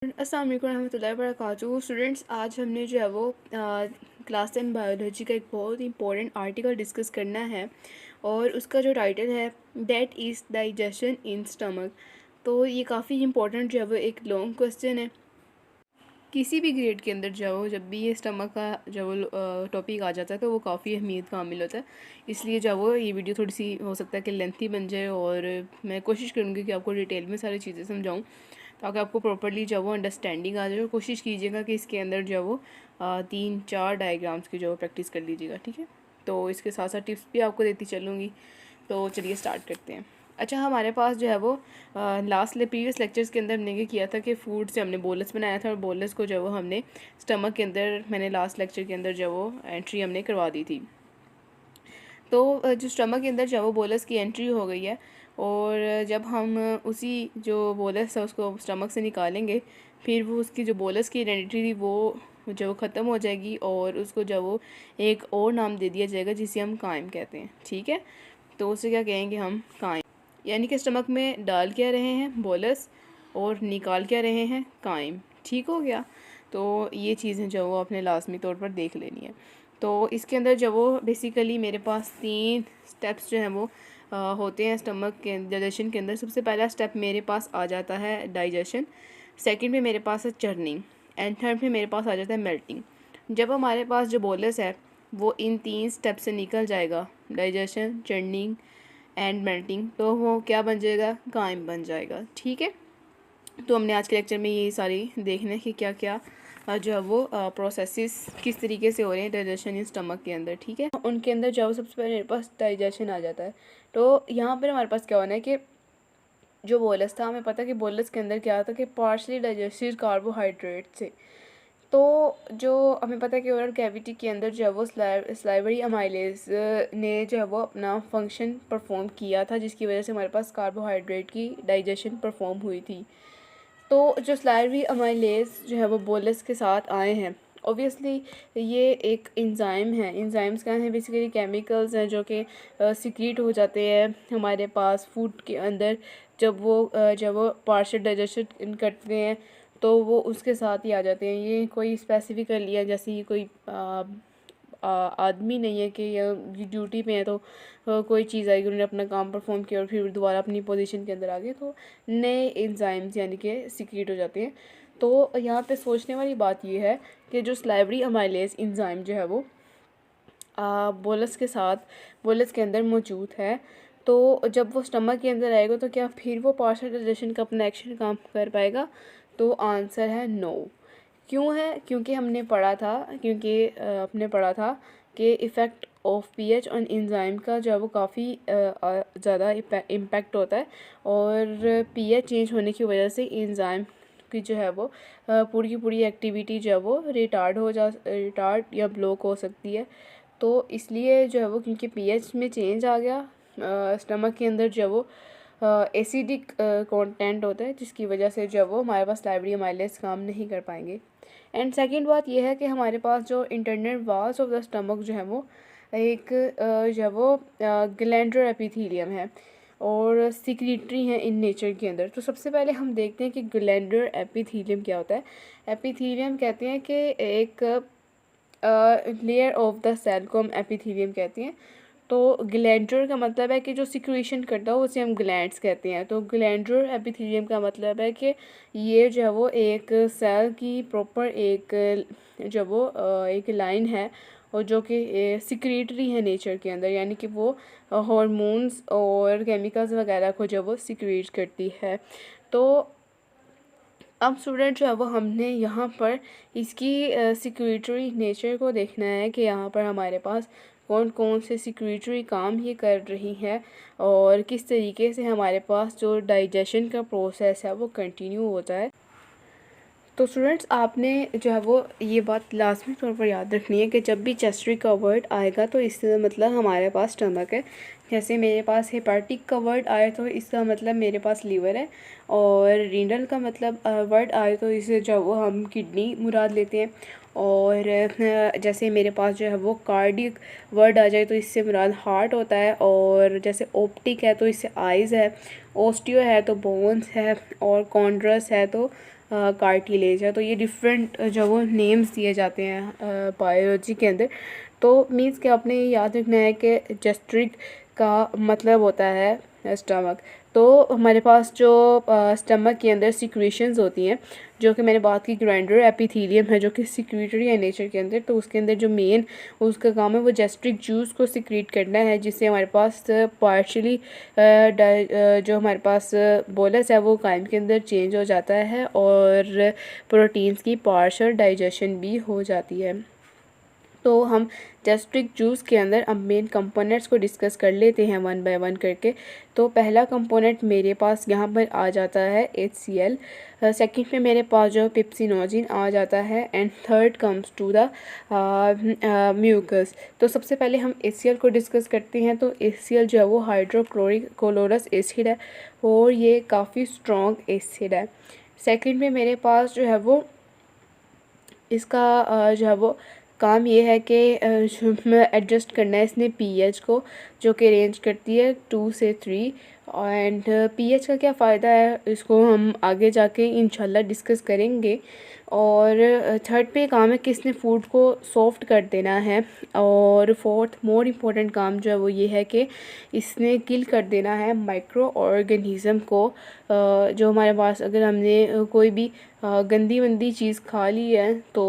अस्सलाम वालेकुम रहमतुल्लाहि व बरकातुहू। स्टूडेंट्स, आज हमने जो है वो क्लास 10 बायोलॉजी का एक बहुत इंपॉर्टेंट आर्टिकल डिस्कस करना है और उसका जो टाइटल है that is digestion in stomach. तो ये काफ़ी इंपॉर्टेंट जो है वो एक लॉन्ग क्वेश्चन है। किसी भी ग्रेड के अंदर जाओ, जब भी ये स्टमक का जो टॉपिक आ जाता है तो वो काफ़ी अहमियत का हामिल होता है। इसलिए जो वो ये वीडियो थोड़ी सी हो सकता है कि लेंथी बन जाए और मैं कोशिश करूँगी कि आपको डिटेल में सारी चीज़ें समझाऊँ ताकि आपको प्रॉपर्ली जो वो अंडरस्टैंडिंग आ जाए। और कोशिश कीजिएगा कि इसके अंदर जो वो 3-4 डायग्राम्स की जो प्रैक्टिस कर लीजिएगा, ठीक है। तो इसके साथ साथ टिप्स भी आपको देती चलूँगी। तो चलिए स्टार्ट करते हैं। अच्छा, हमारे पास जो है वो प्रीवियस लेक्चर्स के अंदर हमने ये किया था कि फूड से हमने बोलस बनाया था और बोलस को जो वो हमने स्टमक के अंदर मैंने लास्ट लेक्चर के अंदर जो वो एंट्री हमने करवा दी थी। तो जो स्टमक के अंदर जो वो बोलस की एंट्री हो गई है और जब हम उसी जो बोलस है उसको स्टमक से निकालेंगे फिर वो उसकी जो बोलस की आइडेंटिटी थी वो जो ख़त्म हो जाएगी और उसको जो वो एक और नाम दे दिया जाएगा जिसे हम कायम कहते हैं, ठीक है। तो उसे क्या कहेंगे हम, कायम। यानी कि स्टमक में डाल क्या रहे हैं, बोलस, और निकाल क्या रहे हैं, कायम। ठीक हो गया। तो ये चीज़ें जो वो अपने लाजमी तौर पर देख लेनी है। तो इसके अंदर जो वो बेसिकली मेरे पास 3 स्टेप्स जो हैं वो होते हैं स्टमक के डाइजेशन के अंदर। सबसे पहला स्टेप मेरे पास आ जाता है डाइजेशन, सेकंड में मेरे पास है चर्निंग एंड थर्ड में मेरे पास आ जाता है मेल्टिंग। जब हमारे पास जो बोलस है वो इन 3 स्टेप से निकल जाएगा, डाइजेशन, चर्निंग एंड मेल्टिंग, तो वो क्या बन जाएगा, कायम बन जाएगा, ठीक है। तो हमने आज के लेक्चर में ये सारी देखना है कि क्या क्या जो है वो प्रोसेसेस किस तरीके से हो रहे हैं डाइजेशन इन स्टमक के अंदर, ठीक है। उनके अंदर जो सबसे पहले मेरे पास डाइजेशन आ जाता है। तो यहाँ पर हमारे पास क्या होना है कि जो बोलस था, हमें पता है कि बोलस के अंदर क्या होता है कि पार्शली डाइजेस्टेड कार्बोहाइड्रेट से। तो जो हमें पता है कि ओरल कैविटी के अंदर जो है वो स्लाइवरी अमाइलेज ने जो है वो अपना फंक्शन परफॉर्म किया था जिसकी वजह से हमारे पास कार्बोहाइड्रेट की डाइजेशन परफॉर्म हुई थी। तो जो स्लाइवरी अमाइलेज जो है वो बोलस के साथ आए हैं, ऑब्वियसली ये एक इंजाइम है। इंजाइम्स क्या हैं, बेसिकली केमिकल्स हैं जो कि सिक्रीट हो जाते हैं हमारे पास फूड के अंदर। जब वो पार्शियल डाइजेशन करते हैं तो वो उसके साथ ही आ जाते हैं। ये कोई स्पेसिफिकली है, जैसे ये कोई आदमी नहीं है कि ये ड्यूटी पे है तो कोई चीज़ आएगी, उन्होंने अपना काम परफॉर्म किया और फिर दोबारा अपनी पोजीशन के अंदर आ गए तो नए एंजाइम्स यानी कि सीक्रेट हो जाते हैं। तो यहाँ पे सोचने वाली बात ये है कि जो स्लाइवरी अमाइलेज एंजाइम जो है वो बोलस के साथ बोलस के अंदर मौजूद है। तो जब वो स्टमक के अंदर आएगा तो क्या फिर वो पार्शियल डाइजेशन का अपना एक्शन काम कर पाएगा? तो आंसर है नो। क्यों है? क्योंकि हमने पढ़ा था आपने पढ़ा था कि effect of pH on enzyme का जो है वो काफ़ी ज़्यादा इम्पैक्ट होता है और पीएच चेंज होने की वजह से एंजाइम की जो है वो पूरी की पूरी एक्टिविटी जो है वो रिटार्ड या ब्लॉक हो सकती है। तो इसलिए जो है वो क्योंकि पीएच में चेंज आ गया, स्टमक के अंदर जो है वो एसिडिक कंटेंट होता है जिसकी वजह से जो है वो हमारे पास स्लाइवरी अमाइलेज काम नहीं कर पाएंगे। एंड सेकंड बात यह है कि हमारे पास जो internal walls of the stomach जो है वो एक जो है वो ग्लैंडुलर एपिथेलियम है और सिक्रीटरी हैं इन नेचर के अंदर। तो सबसे पहले हम देखते हैं कि ग्लैंडुलर एपिथेलियम क्या होता है। एपिथेलियम कहते हैं कि एक लेयर ऑफ द सेल को हम एपिथेलियम कहते हैं। तो ग्लैंडुलर का मतलब है कि जो सिक्रीशन करता है उसे हम ग्लैंड्स कहते हैं। तो ग्लैंडुलर एपिथेलियम का मतलब है कि ये जो है वो एक सेल की प्रॉपर एक जो वो एक लाइन है और जो कि सिक्रेटरी है नेचर के अंदर, यानी कि वो हार्मोन्स और केमिकल्स वगैरह को जो वो सिक्रेट करती है। तो अब स्टूडेंट जो है वो हमने यहाँ पर इसकी सिक्रेटरी नेचर को देखना है कि यहाँ पर हमारे पास कौन कौन से सिक्रेटरी काम ये कर रही हैं और किस तरीके से हमारे पास जो डाइजेशन का प्रोसेस है वो कंटिन्यू होता है। तो स्टूडेंट्स, आपने जो है वो ये बात लाजमी तौर पर याद रखनी है कि जब भी चेस्टरी का वर्ड आएगा तो इससे मतलब हमारे पास स्टमक है। जैसे मेरे पास हेपाटिक का वर्ड आए तो इसका मतलब मेरे पास लीवर है और रीनल का मतलब वर्ड आए तो इसे जो वो हम किडनी मुराद लेते हैं। और जैसे मेरे पास जो है वो कार्डियक वर्ड आ जाए तो इससे मुराद हार्ट होता है। और जैसे ऑप्टिक है तो इससे आइज़ है, ओस्टियो है तो बोन्स है और कॉन्ड्रस है तो कार्टिलेज है। तो ये डिफरेंट जो वो नेम्स दिए जाते हैं बायोलॉजी के अंदर। तो मीन्स कि आपने ये याद रखना है कि गैस्ट्रिक का मतलब होता है स्टमक। तो हमारे पास जो स्टमक के अंदर सिक्रीशंस होती हैं, जो कि मैंने बात की ग्राइंडर एपिथेलियम है जो कि सिक्रीटरी है नेचर के अंदर। तो उसके अंदर जो मेन उसका काम है वो गैस्ट्रिक जूस को सिक्रीट करना है, जिससे हमारे पास पार्शली जो हमारे पास बोलस है वो कायम के अंदर चेंज हो जाता है और प्रोटीन्स की पार्शल डाइजेशन भी हो जाती है। तो हम गैस्ट्रिक जूस के अंदर अब मेन कंपोनेंट्स को डिस्कस कर लेते हैं वन बाय वन करके। तो पहला कंपोनेंट मेरे पास यहाँ पर आ जाता है HCl, सेकंड में मेरे पास जो पिप्सिनोजिन आ जाता है, and third comes to the mucus. तो सबसे पहले हम HCl को डिस्कस करते हैं। तो HCl जो है वो हाइड्रोक्लोरिक कोलोरस एसिड है और ये काफ़ी स्ट्रॉन्ग एसिड है। सेकंड में मेरे पास जो है वो इसका जो है वो काम ये है कि एडजस्ट करना है इसने पीएच को, जो कि रेंज करती है 2 से 3। एंड पीएच का क्या फ़ायदा है इसको हम आगे जाके इंशाल्लाह डिस्कस करेंगे। और थर्ड पे काम है कि इसने फूड को सॉफ्ट कर देना है। और फोर्थ मोर इम्पोर्टेंट काम जो है वो ये है कि इसने किल कर देना है माइक्रो ऑर्गेनिज़म को। जो हमारे पास अगर हमने कोई भी गंदी वंदी चीज़ खा ली है तो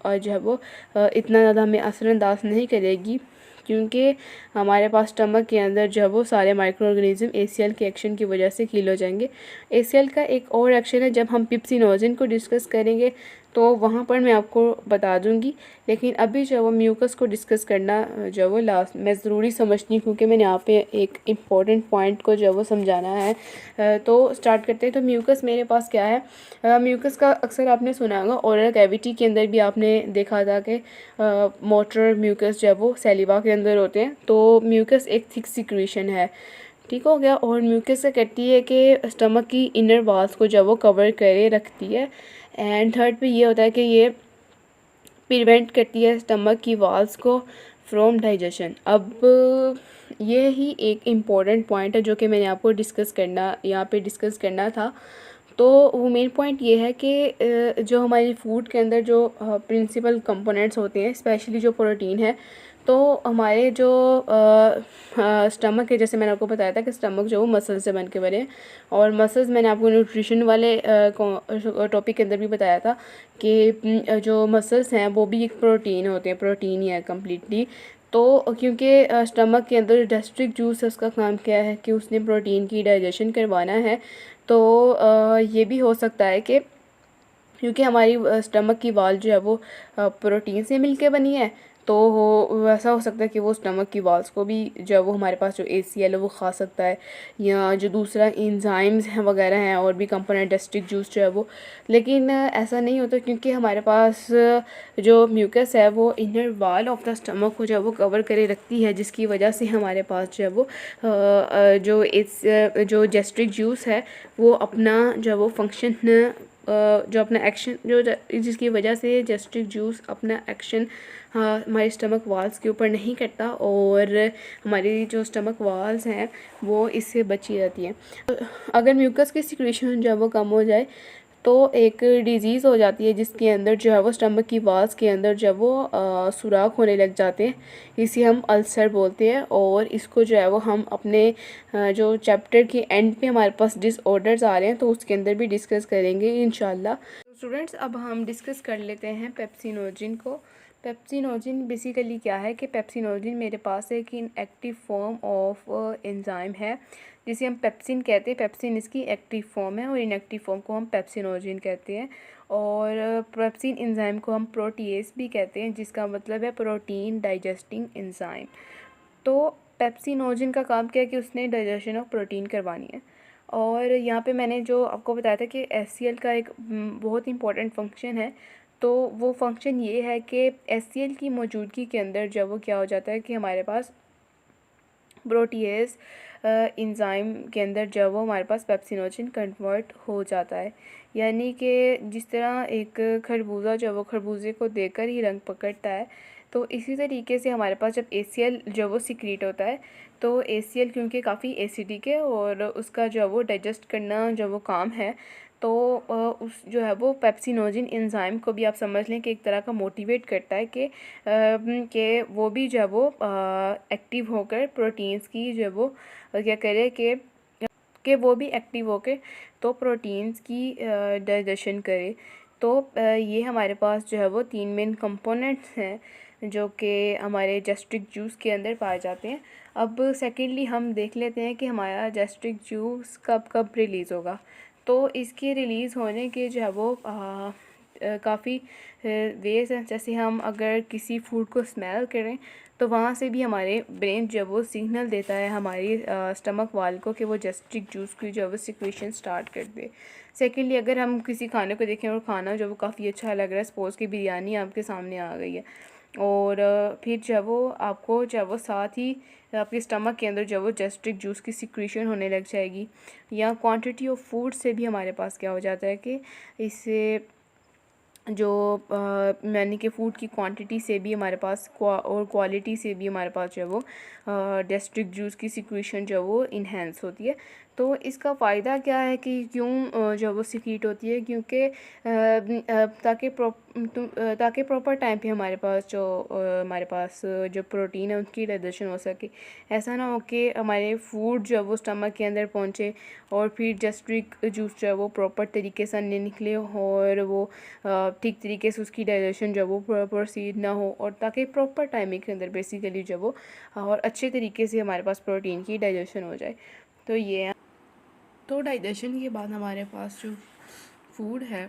जो है वो इतना ज़्यादा हमें असरअंदाज नहीं करेगी, क्योंकि हमारे पास स्टमक के अंदर जो है वो सारे माइक्रो ऑर्गेनिज्म HCl के एक्शन की वजह से किल हो जाएंगे। HCl का एक और एक्शन है, जब हम पिप्सिनोजिन को डिस्कस करेंगे तो वहाँ पर मैं आपको बता दूँगी। लेकिन अभी जो है वो म्यूकस को डिस्कस करना जो है वो लास्ट मैं ज़रूरी समझती हूँ, क्योंकि मैंने यहाँ पे एक इम्पॉर्टेंट पॉइंट को जो है वो समझाना है। तो स्टार्ट करते हैं। तो म्यूकस मेरे पास क्या है, म्यूकस का अक्सर आपने सुना होगा ओरल कैविटी के अंदर भी आपने देखा था कि मोटर म्यूकस जो है वो सैलिवा के अंदर होते हैं। तो म्यूकस एक थिक सिक्रीशन है, ठीक हो गया। और म्यूकस से कहती है कि स्टमक की इनर वॉल्स को जब वो कवर करे रखती है। एंड थर्ड पे ये होता है कि ये प्रिवेंट करती है स्टमक की वॉल्स को फ्रॉम डाइजेशन। अब ये ही एक इम्पॉर्टेंट पॉइंट है जो कि मैंने आपको यहाँ पे डिस्कस करना था। तो वो मेन पॉइंट ये है कि जो हमारी फूड के अंदर जो प्रिंसिपल कंपोनेंट्स होते हैं, स्पेशली जो प्रोटीन है, तो हमारे जो स्टमक है, जैसे मैंने आपको बताया था कि स्टमक जो वो मसल से बन के बने हैं। और मसल्स मैंने आपको न्यूट्रिशन वाले टॉपिक के अंदर भी बताया था कि जो मसल्स हैं वो भी एक प्रोटीन होते हैं, प्रोटीन ही है कम्प्लीटली। तो क्योंकि स्टमक के अंदर गैस्ट्रिक जूस है, उसका काम क्या है कि उसने प्रोटीन की डाइजेशन करवाना है। तो ये भी हो सकता है कि क्योंकि हमारी स्टमक की वाल जो है वो प्रोटीन से मिलके बनी है, तो वैसा हो सकता है कि वो स्टमक की वाल्स को भी जो है वो हमारे पास जो HCl है वो खा सकता है, या जो दूसरा इंजाइम्स हैं वगैरह हैं और भी कंपोनेंट गैस्ट्रिक जूस जो है वो। लेकिन ऐसा नहीं होता, क्योंकि हमारे पास जो म्यूकस है वो inner wall of the stomach को जो है वो कवर करे रखती है, जिसकी वजह से हमारे पास जो है वो जो गैस्ट्रिक जूस है वो अपना जो है वो फंक्शन जो अपना एक्शन जिसकी वजह से गैस्ट्रिक जूस अपना एक्शन हमारे स्टमक वाल्स के ऊपर नहीं करता, और हमारी जो स्टमक वाल्स हैं वो इससे बची रहती हैं। तो अगर म्यूकस की सिक्रीशन जो है वो कम हो जाए तो एक डिज़ीज़ हो जाती है, जिसके अंदर जो है वो स्टमक की वाल्स के अंदर जो है वो सुराख होने लग जाते हैं। इसे हम अल्सर बोलते हैं, और इसको जो है वो हम अपने जो चैप्टर के एंड पे हमारे पास डिसऑर्डर्स आ रहे हैं तो उसके अंदर भी डिस्कस करेंगे इंशाल्लाह। तो स्टूडेंट्स, अब हम डिस्कस कर लेते हैं पेप्सिनोजिन को। पेप्सिनोजिन बेसिकली क्या है कि पेप्सिनोजिन मेरे पास एक इनएक्टिव फॉर्म ऑफ एंजाइम है जिसे हम पेप्सिन कहते हैं। पेप्सिन इसकी एक्टिव फॉर्म है और इनएक्टिव फॉर्म को हम पेप्सिनोजिन कहते हैं। और पेप्सिन एंजाइम को हम प्रोटीएस भी कहते हैं, जिसका मतलब है प्रोटीन डाइजेस्टिंग एंजाइम। तो पेप्सिनोजिन का काम क्या है कि उसने डाइजेशन ऑफ प्रोटीन करवानी है। और यहाँ पे मैंने जो आपको बताया था कि HCl का एक बहुत इंपॉर्टेंट फंक्शन है। तो वो फंक्शन ये है कि HCl की मौजूदगी के अंदर जब वो क्या हो जाता है कि हमारे पास प्रोटीएस एंजाइम के अंदर जब वो हमारे पास पेप्सिनोजिन कन्वर्ट हो जाता है। यानी कि जिस तरह एक खरबूजा जब वो खरबूजे को देकर ही रंग पकड़ता है, तो इसी तरीके से हमारे पास जब HCl जो वो सिक्रीट होता है, तो HCl क्योंकि काफ़ी एसिडिक है और उसका जो वो डाइजेस्ट करना जो वो काम है, तो उस जो है वो पेप्सिनोजेन एंजाइम को भी आप समझ लें कि एक तरह का मोटिवेट करता है कि वो भी जो है वो एक्टिव होकर प्रोटीन्स की जो है वो क्या करे कि वो भी एक्टिव होकर तो प्रोटीन्स की डाइजेशन करे। तो ये हमारे पास जो है वो 3 मेन कंपोनेंट्स हैं जो कि हमारे गैस्ट्रिक जूस के अंदर पाए जाते हैं। अब सेकेंडली हम देख लेते हैं कि हमारा गैस्ट्रिक जूस कब कब रिलीज़ होगा। तो इसके रिलीज़ होने के जो है वो काफ़ी वेज हैं। जैसे हम अगर किसी फूड को स्मेल करें तो वहाँ से भी हमारे ब्रेन जो है वो सिग्नल देता है हमारी स्टमक वाल को कि वो गैस्ट्रिक जूस की जो है वो सिक्रेशन स्टार्ट कर दे। सेकेंडली अगर हम किसी खाने को देखें और खाना जो है वो काफ़ी अच्छा लग रहा है, सपोज़ कि बिरयानी आपके सामने आ गई है और फिर जो है वो आपको जो है वो साथ ही आपके स्टमक के अंदर जो है वो गैस्ट्रिक जूस की सिक्रेशन होने लग जाएगी। या क्वांटिटी ऑफ फूड से भी हमारे पास क्या हो जाता है कि इससे जो यानी कि फ़ूड की क्वांटिटी से भी हमारे पास और क्वालिटी से भी हमारे पास जो है वो गैस्ट्रिक जूस की सिक्रेशन जो है वो इन्हेंस होती है। तो इसका फ़ायदा क्या है कि क्यों जो है वो सिक्रीट होती है, क्योंकि ताकि प्रॉपर टाइम पे हमारे पास जो प्रोटीन है उसकी डाइजेशन हो सके। ऐसा ना हो कि हमारे फूड जो है वो स्टमक के अंदर पहुँचे और फिर गैस्ट्रिक जूस जो है वो प्रॉपर तरीके से नहीं निकले और वो ठीक तरीके से उसकी डाइजेशन जो है वो प्रोसीड ना हो, और ताकि प्रॉपर टाइमिंग के अंदर बेसिकली जो वो और अच्छे तरीके से हमारे पास प्रोटीन की डाइजेशन हो जाए। तो ये है। तो डाइजेशन के बाद हमारे पास जो फूड है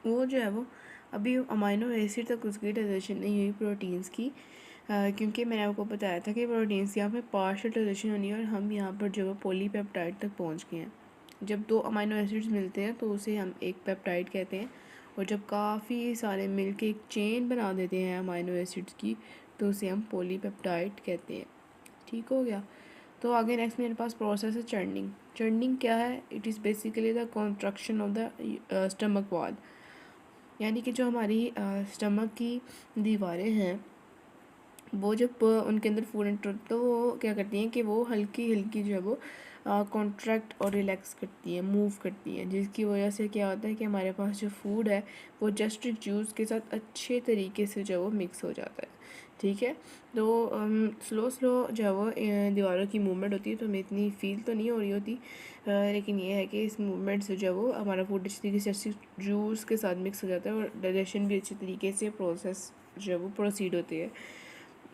वो जो है वो अभी अमाइनो एसिड तक उसकी डाइजेशन नहीं हुई प्रोटीन्स की, क्योंकि मैंने आपको बताया था कि प्रोटीन्स यहाँ पे पार्शियल डाइजेशन होनी है और हम यहाँ पर जो है पॉलीपेप्टाइड तक पहुँच गए हैं। जब 2 अमाइनो एसिड्स मिलते हैं तो उसे हम एक पेप्टाइड कहते हैं, और जब काफ़ी सारे मिल के एक चेन बना देते हैं अमाइनो एसिड्स की तो उसे हम पॉलीपेप्टाइड कहते हैं। ठीक हो गया। तो आगे नेक्स्ट मेरे पास प्रोसेस है चर्निंग। चर्निंग क्या है? It is basically the contraction of the stomach wall, यानी कि जो हमारी स्टमक की दीवारें हैं वो जब उनके अंदर फूड एंटर तो वो क्या करती हैं कि वो हल्की हल्की जो है वो कॉन्ट्रैक्ट और रिलैक्स करती हैं, मूव करती हैं, जिसकी वजह से क्या होता है कि हमारे पास जो फूड है वो गैस्ट्रिक जूस के साथ अच्छे तरीके से जो है वो मिक्स हो जाता है। ठीक है। तो स्लो स्लो जो है वो दीवारों की मूवमेंट होती है तो हमें इतनी फील तो नहीं हो रही होती, लेकिन ये है कि इस मूवमेंट से जो है वो हमारा फूड अच्छी तरीके से गैस्ट्रिक जूस के साथ मिक्स हो जाता है और डाइजेशन भी अच्छी तरीके से प्रोसेस जो है वो प्रोसीड होती है।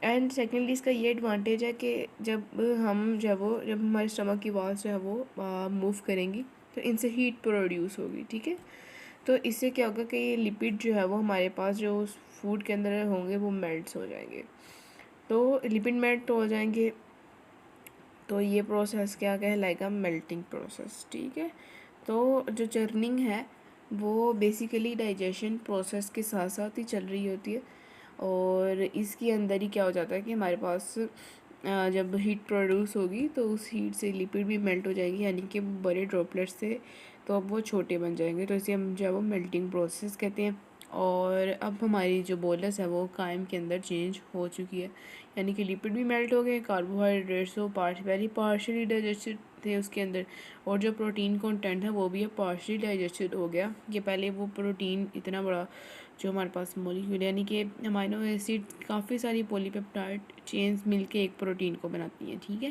एंड सेकेंडली इसका ये एडवांटेज है कि जब हम जो है वो जब हमारे स्टमक की वॉल्स जो है वो मूव करेंगी तो इनसे हीट प्रोड्यूस होगी। ठीक है। तो इससे क्या होगा कि ये लिपिड जो है वो हमारे पास जो उस फूड के अंदर होंगे वो मेल्ट्स हो जाएंगे। तो लिपिड मेल्ट हो जाएंगे तो ये प्रोसेस क्या कहलाएगा? Melting process. ठीक है। तो जो चर्निंग है वो बेसिकली डाइजेशन प्रोसेस के साथ साथ ही चल रही होती है, और इसके अंदर ही क्या हो जाता है कि हमारे पास जब हीट प्रोड्यूस होगी तो उस हीट से लिपिड भी मेल्ट हो जाएंगे, यानी कि बड़े ड्रॉपलेट्स से तो अब वो छोटे बन जाएंगे, तो इसे हम जो है वो मेल्टिंग प्रोसेस कहते हैं। और अब हमारी जो बोलस है वो कायम के अंदर चेंज हो चुकी है, यानी कि लिपिड भी मेल्ट हो गए, कार्बोहाइड्रेट्स वो पहले पार्शली डाइजेस्टेड थे उसके अंदर, और जो प्रोटीन कंटेंट है वो भी अब पार्शली डाइजेस्टेड हो गया। ये पहले वो प्रोटीन इतना बड़ा जो हमारे पास मॉलिक्यूल यानी कि अमाइनो एसिड काफ़ी सारी पॉलीपेप्टाइड चेन्स मिलके एक प्रोटीन को बनाती हैं। ठीक है।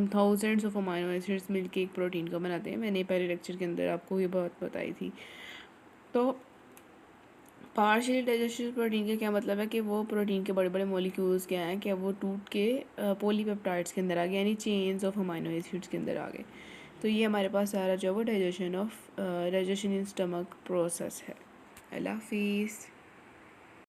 थाउजेंड्स ऑफ अमाइनो एसिड्स मिलके एक प्रोटीन को बनाते हैं। मैंने पहले लेक्चर के अंदर आपको ये बात बताई थी। तो पार्शियली डाइजेस्टेड प्रोटीन का क्या मतलब है कि वो प्रोटीन के बड़े बड़े मॉलिक्यूल्स क्या हैं कि वो टूट के पॉलीपेप्टाइड्स के अंदर आ गए, यानी चेन्स ऑफ अमाइनो एसिड्स के अंदर आ गए। तो ये हमारे पास सारा जो वो डाइजेशन इन स्टमक प्रोसेस है। अल्लाह हाफिज़।